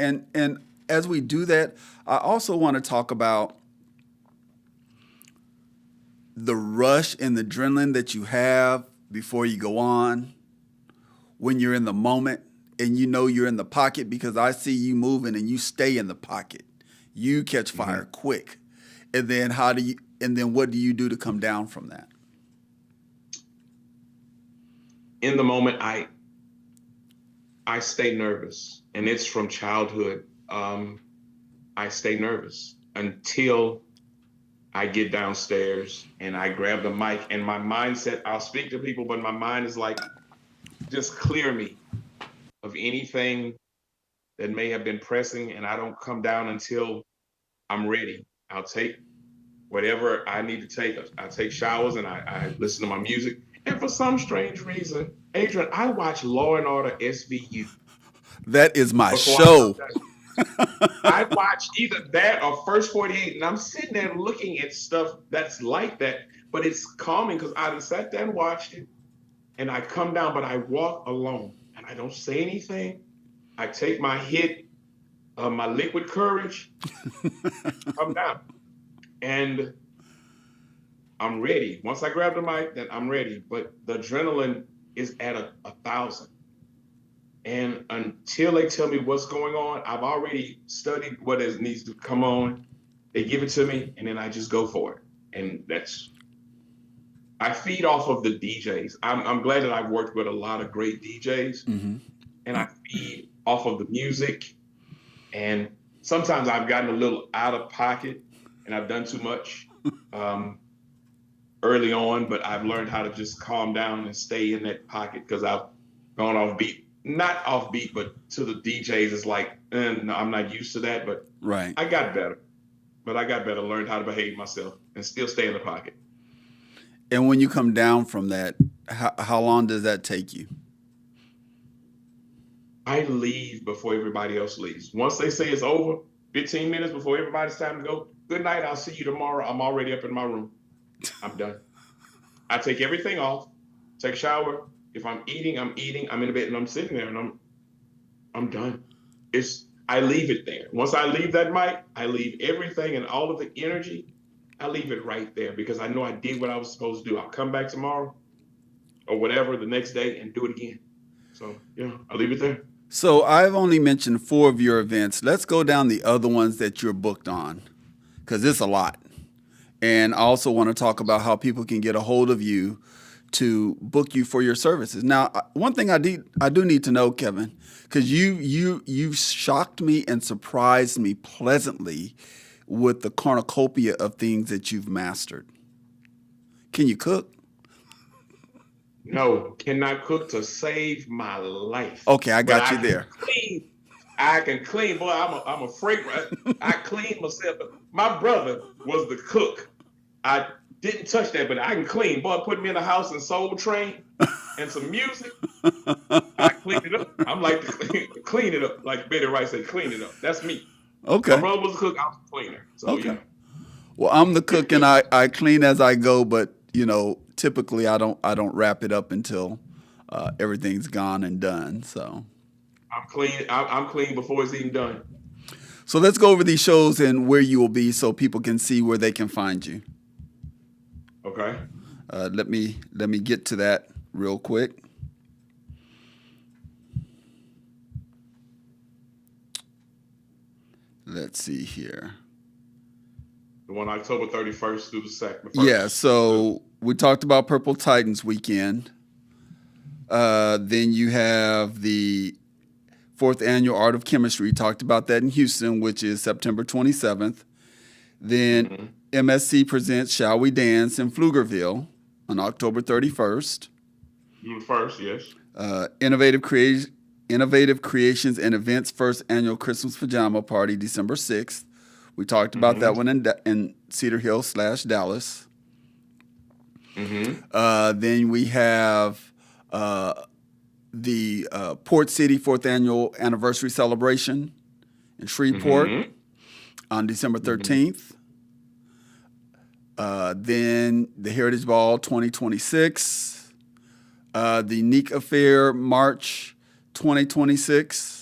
as we do that, I also want to talk about the rush and the adrenaline that you have before you go on, when you're in the moment and you know you're in the pocket, because I see you moving and you stay in the pocket. You catch fire quick. And then what do you do to come down from that?
In the moment, I stay nervous, and it's from childhood. I stay nervous until I get downstairs and I grab the mic, and my mindset, I'll speak to people, but my mind is like, just clear me of anything that may have been pressing, and I don't come down until I'm ready. I'll take whatever I need to take. I take showers and I listen to my music. And for some strange reason, Adrian, I watch Law and Order SVU.
That is my show.
I watch either that or First 48, and I'm sitting there looking at stuff that's like that, but it's calming because I sat there and watched it, and I come down, but I walk alone, and I don't say anything. I take my hit of my liquid courage, come down, and I'm ready. Once I grab the mic, then I'm ready. But the adrenaline is at 1,000. And until they tell me what's going on, I've already studied what needs to come on. They give it to me, and then I just go for it. And I feed off of the DJs. I'm glad that I've worked with a lot of great DJs, and I feed off of the music. And sometimes I've gotten a little out of pocket, and I've done too much early on, but I've learned how to just calm down and stay in that pocket because I've gone off beat. Not off beat, but to the DJs, it's like, no, I'm not used to that, but
right.
I got better. Learned how to behave myself and still stay in the pocket.
And when you come down from that, how long does that take you?
I leave before everybody else leaves. Once they say it's over, 15 minutes before everybody's time to go, good night, I'll see you tomorrow. I'm already up in my room. I'm done. I take everything off, take a shower. If I'm eating, I'm in the bed and I'm sitting there and I'm done. I leave it there. Once I leave that mic, I leave everything and all of the energy. I leave it right there because I know I did what I was supposed to do. I'll come back tomorrow or whatever the next day and do it again. So yeah, I'll leave it there.
So I've only mentioned 4 of your events. Let's go down the other ones that you're booked on, because it's a lot. And I also want to talk about how people can get a hold of you to book you for your services. Now, one thing I do need to know, Kevin, because you shocked me and surprised me pleasantly with the cornucopia of things that you've mastered. Can you cook?
No, cannot cook to save my life.
Okay, I got you there.
I can clean, boy. I'm a fragrant. I clean myself. My brother was the cook. I didn't touch that, but I can clean. Boy, put me in a house and Soul Train and some music. I clean it up. I'm like, clean it up. Like Betty Wright said, clean it up. That's me.
Okay.
My brother was a cook. I was a cleaner. So, okay. Yeah.
Well, I'm the cook and I clean as I go, but, typically I don't wrap it up until everything's gone and done. So
I'm clean. I'm clean before it's even done.
So let's go over these shows and where you will be so people can see where they can find you.
Okay.
Let me get to that real quick. Let's see here.
The one October 31st through the 2nd.
Yeah, so we talked about Purple Titans weekend. Then you have the 4th Annual Art of Chemistry. We talked about that in Houston, which is September 27th. Then MSC presents Shall We Dance in Pflugerville, on October 31st.
June 1st, yes.
Innovative Creations and Events First Annual Christmas Pajama Party, December 6th. We talked about that one in Cedar Hill / Dallas. Then we have the Port City 4th Annual Anniversary Celebration in Shreveport on December 13th. Then the Heritage Ball 2026. The Neek Affair March 2026.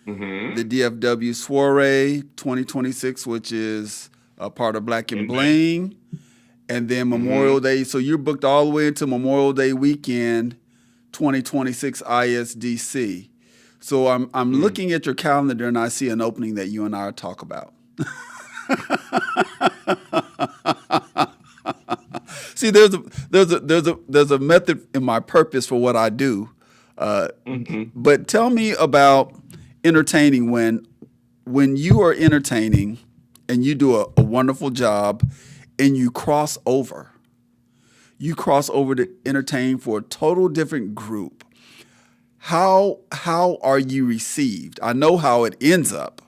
The DFW Soiree 2026, which is a part of Black and Bling. And then Memorial Day. So you're booked all the way into Memorial Day weekend 2026 ISDC. So I'm looking at your calendar and I see an opening that you and I talk about. See, there's a method in my purpose for what I do. But tell me about entertaining when you are entertaining and you do a wonderful job and you cross over. You cross over to entertain for a total different group. How are you received? I know how it ends up,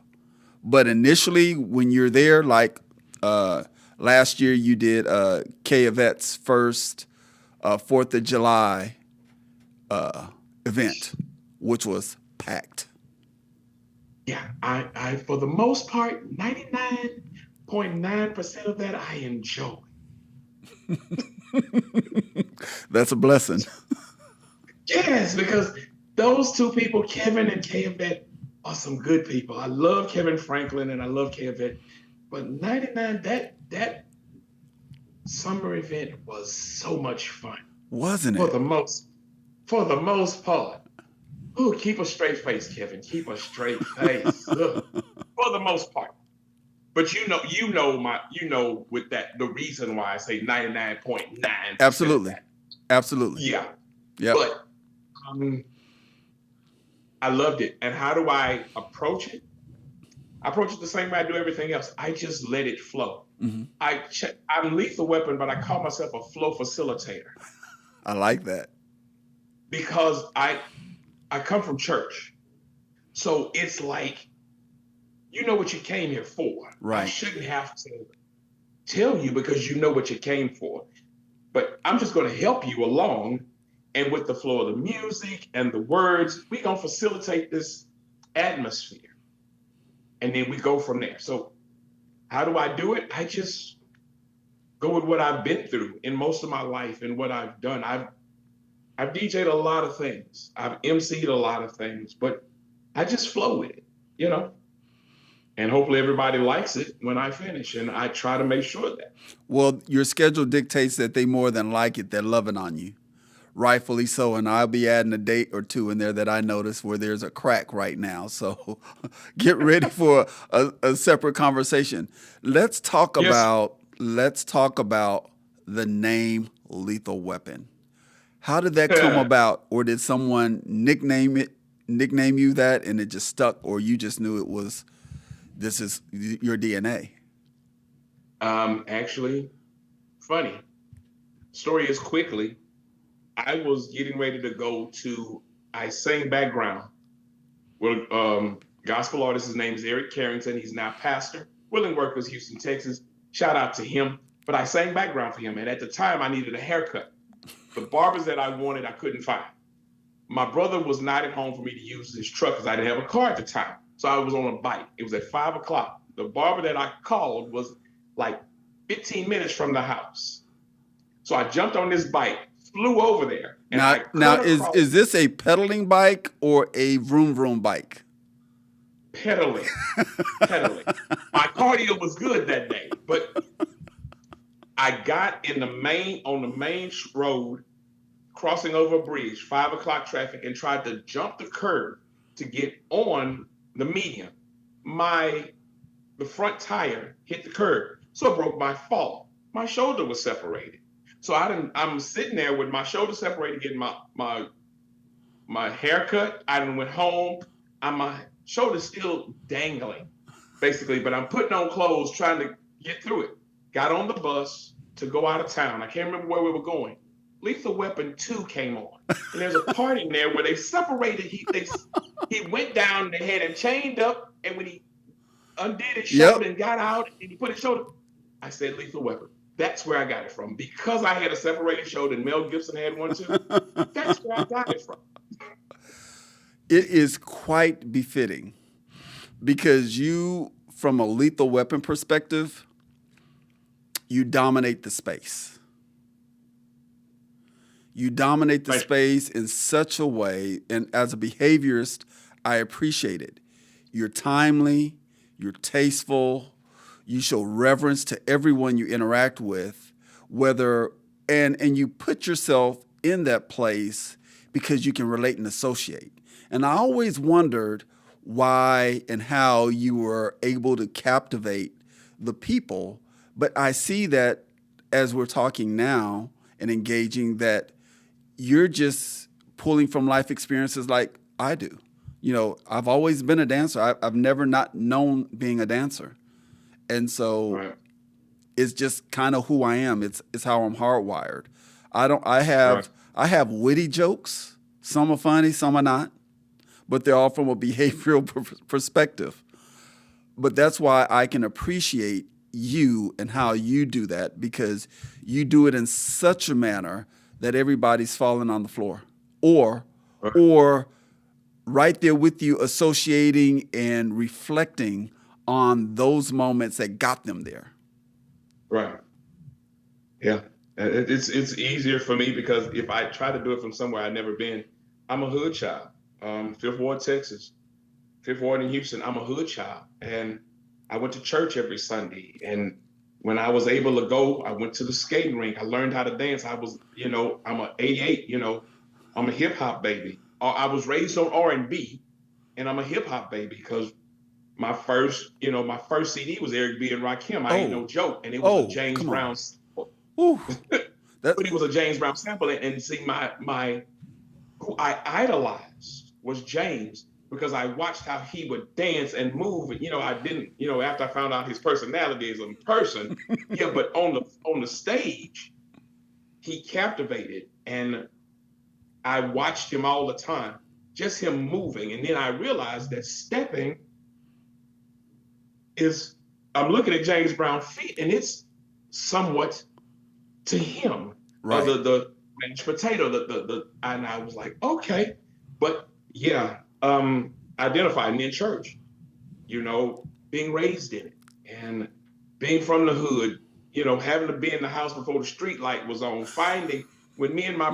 but initially when you're there, like last year you did K Yvette's first 4th of July event, which was packed.
Yeah, I for the most part, 99.9% of that I enjoy.
That's a blessing.
Yes, because those two people, Kevin and K Yvette, are some good people. I love Kevin Franklin and I love K Yvette, but 99, that summer event was so much fun.
Wasn't it?
For the most part. Ooh, keep a straight face, Kevin. Keep a straight face. For the most part. But you know with that the reason why I say 99.9%.
Absolutely. Absolutely.
Yeah.
Yeah.
But I loved it. And how do I approach it? I approach it the same way I do everything else. I just let it flow. I'm Lethal Weapon, but I call myself a flow facilitator.
I like that.
Because I come from church. So it's like, you know what you came here for.
Right.
I shouldn't have to tell you because you know what you came for. But I'm just going to help you along. And with the flow of the music and the words, we're going to facilitate this atmosphere. And then we go from there. So how do I do it? I just go with what I've been through in most of my life and what I've done. I've DJ'd a lot of things. I've MC'd a lot of things, but I just flow with it, you know? And hopefully everybody likes it when I finish, and I try to make sure of that.
Well, your schedule dictates that they more than like it. They're loving on you. Rightfully so, and I'll be adding a date or two in there that I noticed where there's a crack right now. So get ready for a separate conversation. Let's talk about the name Lethal Weapon. How did that come about, or did someone nickname you that, and it just stuck, or you just knew this is your DNA?
Actually, funny. Story is quickly. I was getting ready to go I sing background. Well, gospel artist, his name is Eric Carrington. He's now pastor, Willing Workers, Houston, Texas. Shout out to him. But I sang background for him. And at the time I needed a haircut. The barbers that I wanted, I couldn't find. My brother was not at home for me to use his truck because I didn't have a car at the time. So I was on a bike. It was at 5 o'clock. The barber that I called was like 15 minutes from the house. So I jumped on this bike, flew over there. And
now is this a pedaling bike or a vroom vroom bike?
Pedaling. My cardio was good that day, but I got on the main road, crossing over a bridge, 5 o'clock traffic, and tried to jump the curb to get on the median. The front tire hit the curb, so it broke my fall. My shoulder was separated. So I'm sitting there with my shoulder separated, getting my haircut. I went home, and my shoulder's still dangling, basically, but I'm putting on clothes, trying to get through it. Got on the bus, to go out of town. I can't remember where we were going. Lethal Weapon 2 came on. And there's a part in there where they separated. He went down, they had him chained up, and when he undid his shoulder and got out and he put his shoulder, I said Lethal Weapon. That's where I got it from. Because I had a separated shoulder and Mel Gibson had one too. That's where I got it from.
It is quite befitting because you, from a Lethal Weapon perspective, you dominate the space. You dominate the space in such a way, and as a behaviorist, I appreciate it. You're timely, you're tasteful, you show reverence to everyone you interact with, and you put yourself in that place because you can relate and associate. And I always wondered why and how you were able to captivate the people, but I see that as we're talking now and engaging that you're just pulling from life experiences like I do. You know, I've always been a dancer. I've never not known being a dancer. And so it's just kind of who I am. It's how I'm hardwired. I have witty jokes. Some are funny, some are not, but they're all from a behavioral perspective. But that's why I can appreciate you and how you do that, because you do it in such a manner that everybody's falling on the floor or right there with you, associating and reflecting on those moments that got them there.
Right. Yeah. It's easier for me because if I try to do it from somewhere I've never been, I'm a hood child. Fifth Ward, Texas, Fifth Ward in Houston. I'm a hood child, and I went to church every Sunday. And when I was able to go, I went to the skating rink. I learned how to dance. I was, I'm a 88. I'm a hip hop baby. I was raised on R&B, and I'm a hip hop baby because my first CD was Eric B. and Rakim. I ain't no joke, and it was a James Brown sample. But it was a James Brown sample, and see, my who I idolized was James, because I watched how he would dance and move. And, I didn't, after I found out his personality as a person, but on the stage, he captivated. And I watched him all the time, just him moving. And then I realized that stepping I'm looking at James Brown's feet, and it's somewhat to him.
Right.
The mashed potato, and I was like, okay. But identifying in church, being raised in it and being from the hood, having to be in the house before the street light was on, me and my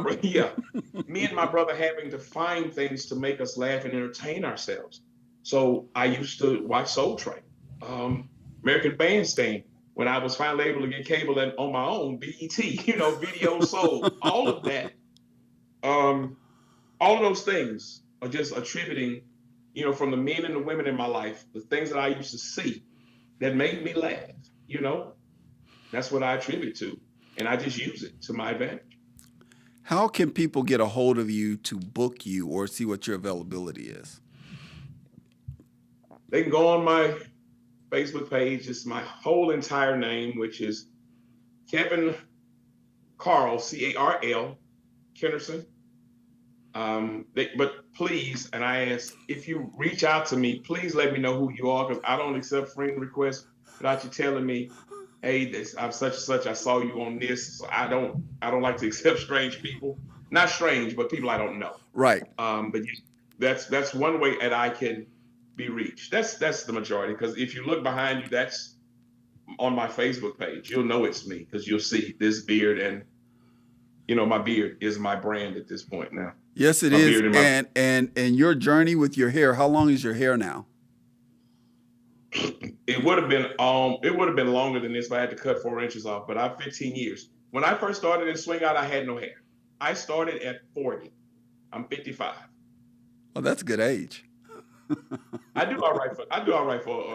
brother having to find things to make us laugh and entertain ourselves. So I used to watch Soul Train, American Bandstand, when I was finally able to get cable and on my own, BET, Video Soul, all of that. All of those things are just attributing, from the men and the women in my life, the things that I used to see that made me laugh, that's what I attribute to. And I just use it to my advantage.
How can people get a hold of you to book you or see what your availability is?
They can go on my Facebook page. It's my whole entire name, which is Kevin Carl, Carl, Kennerson. But please, and I ask, if you reach out to me, please let me know who you are, because I don't accept friend requests without you telling me, hey, I'm such and such, I saw you on this. So I don't like to accept strange people. Not strange, but people I don't know.
Right.
But that's one way that I can be reached. That's the majority, because if you look behind you, that's on my Facebook page. You'll know it's me, because you'll see this beard, and my beard is my brand at this point now.
Yes, it is. And your journey with your hair, how long is your hair now?
It would have been longer than this if I had to cut 4 inches off, but I'm 15 years. When I first started in swing out, I had no hair. I started at 40. I'm 55.
Well, that's a good age.
I do all right for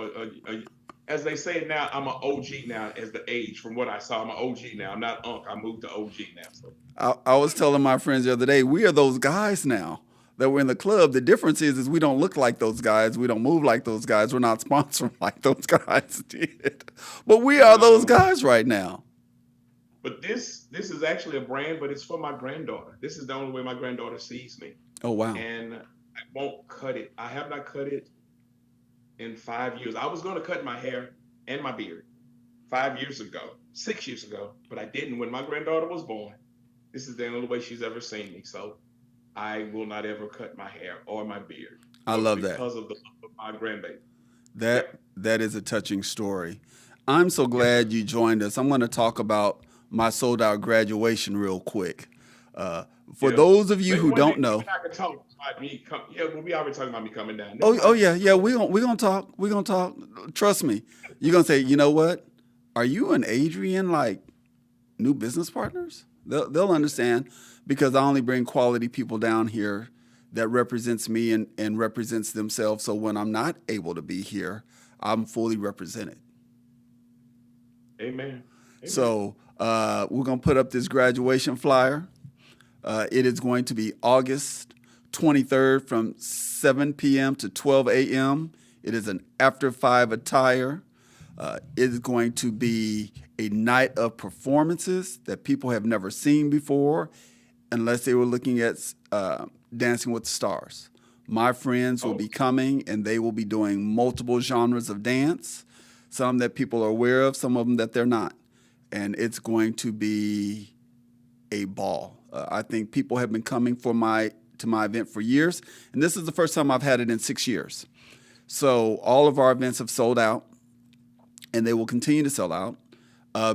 as they say now, I'm an OG now as the age from what I saw. I'm an OG now. I'm not Unc. I moved to OG now. So
I was telling my friends the other day, we are those guys now that were in the club. The difference is we don't look like those guys. We don't move like those guys. We're not sponsored like those guys did. But we are those guys right now.
But this is actually a brand, but it's for my granddaughter. This is the only way my granddaughter sees me.
Oh, wow.
And I won't cut it. I have not cut it in 5 years. I was going to cut my hair and my beard 5 years ago, 6 years ago, but I didn't. When my granddaughter was born, this is the only way she's ever seen me. So I will not ever cut my hair or my beard.
I love that.
Because of the love of my grandbaby.
That is a touching story. I'm so glad you joined us. I'm going to talk about my sold out graduation real quick. For those of you who don't know,
I can talk about me. We already talking about me coming down.
Oh yeah. We're gonna talk. We're gonna talk. Trust me. You're gonna say, you know what? Are you and Adrian like new business partners? They'll understand because I only bring quality people down here that represents me and represents themselves. So when I'm not able to be here, I'm fully represented.
Amen.
So we're going to put up this graduation flyer. It is going to be August 23rd from 7 p.m. to 12 a.m. It is an after 5 attire. It is going to be a night of performances that people have never seen before unless they were looking at Dancing with the Stars. My friends will be coming, and they will be doing multiple genres of dance, some that people are aware of, some of them that they're not. And it's going to be a ball. I think people have been coming to my event for years, and this is the first time I've had it in 6 years. So all of our events have sold out, and they will continue to sell out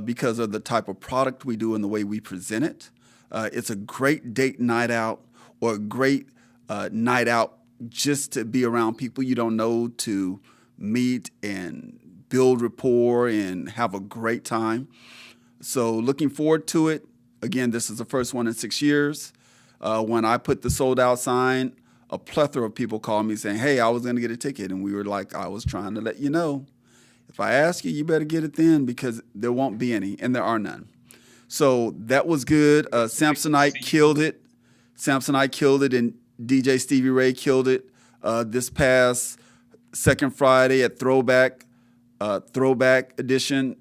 because of the type of product we do and the way we present it. It's a great date night out or a great night out just to be around people you don't know, to meet and build rapport and have a great time. So looking forward to it. Again, this is the first one in 6 years. When I put the sold out sign, a plethora of people called me saying, hey, I was going to get a ticket. And we were like, I was trying to let you know. If I ask you, you better get it then because there won't be any, and there are none. So that was good. Samsonite killed it. Samsonite killed it, and DJ Stevie Ray killed it. This past second Friday at Throwback Edition,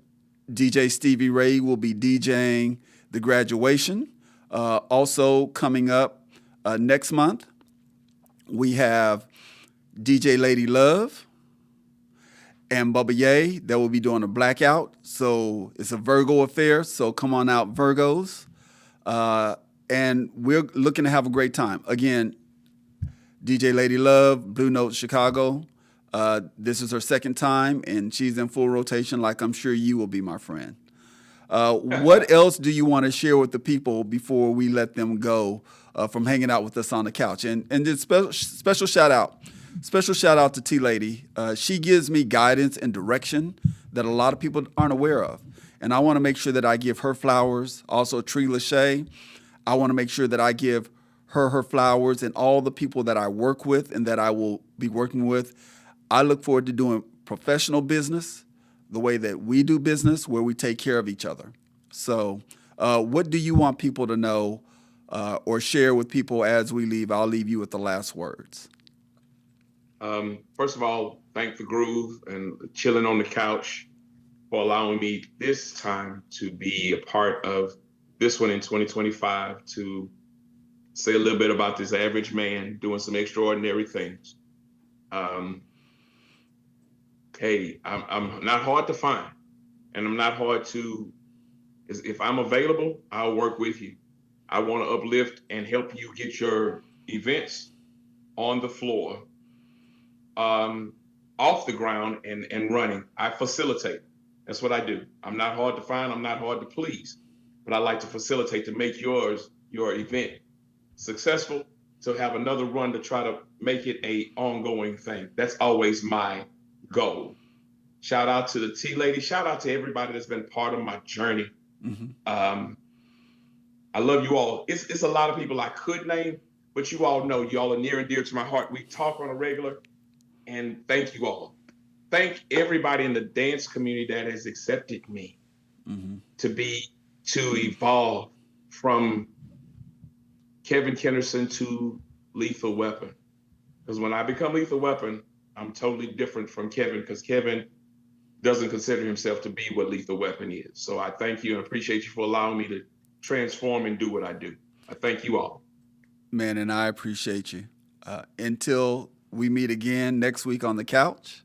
DJ Stevie Ray will be DJing the graduation. Also coming up next month, we have DJ Lady Love and Bubba Ye that will be doing a blackout. So it's a Virgo affair. So come on out, Virgos. And we're looking to have a great time. Again, DJ Lady Love, Blue Note Chicago. This is her second time, and she's in full rotation like I'm sure you will be, my friend. What else do you want to share with the people before we let them go from hanging out with us on the couch? And just special shout out to T Lady. She gives me guidance and direction that a lot of people aren't aware of. And I want to make sure that I give her flowers. Also, Tree Lachey, I want to make sure that I give her flowers, and all the people that I work with and that I will be working with. I look forward to doing professional business the way that we do business, where we take care of each other. So what do you want people to know or share with people as we leave? I'll leave you with the last words.
First of all, thank the Groove and Chilling on the Couch for allowing me this time to be a part of this one in 2025, to say a little bit about this average man doing some extraordinary things. Hey, I'm not hard to find, and I'm not hard to, if I'm available, I'll work with you. I want to uplift and help you get your events on the floor, off the ground and running. I facilitate. That's what I do. I'm not hard to find. I'm not hard to please, but I like to facilitate to make your event successful, to have another run, to try to make it a ongoing thing. That's always my goal. Shout out to the T Lady. Shout out to everybody that's been part of my journey. Mm-hmm. I love you all. It's a lot of people I could name, but you all know y'all are near and dear to my heart. We talk on a regular, and thank you all. Thank everybody in the dance community that has accepted me to evolve from Kevin Kennerson to Lethal Weapon. Because when I become Lethal Weapon, I'm totally different from Kevin, because Kevin, doesn't consider himself to be what Lethal Weapon is. So I thank you and appreciate you for allowing me to transform and do what I do. I thank you all.
Man, and I appreciate you. Until we meet again next week on the couch,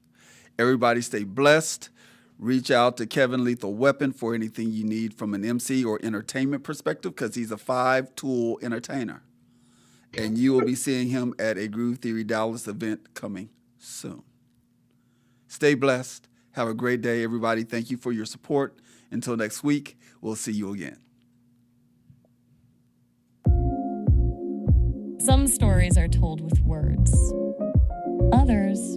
everybody stay blessed. Reach out to Kevin Lethal Weapon for anything you need from an MC or entertainment perspective, because he's a 5-tool entertainer. And you will be seeing him at a Groove Theory Dallas event coming soon. Stay blessed. Have a great day, everybody. Thank you for your support. Until next week, we'll see you again.
Some stories are told with words, others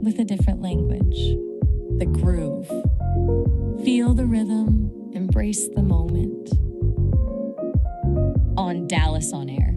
with a different language. The groove. Feel the rhythm, embrace the moment. On Dallas On Air.